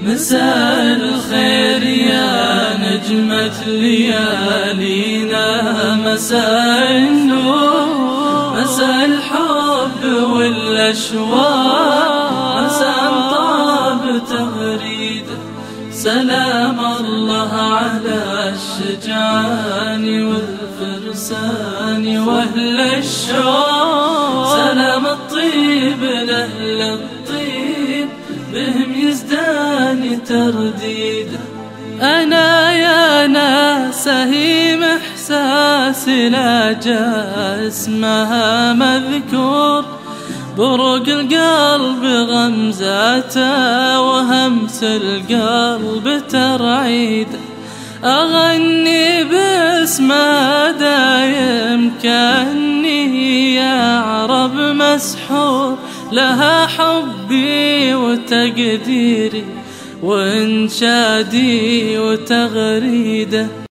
مساء الخير يا نجمة ليالينا، مساء النور، مساء الحب والأشواق، مساء طاب تغريده. سلام الله على الشجعان والفرسان وأهل الشوق، سلام الطيب لأهل الطيب بهم يزدان ترديده. أنا يا ناس هيم إحساسي لا جاء اسمها مذكور، برق القلب غمزاته وهمس القلب ترعيده. أغني باسمه دايم كأني يا عرب مسحور، لها حبي وتقديري وإنشادي وتغريده.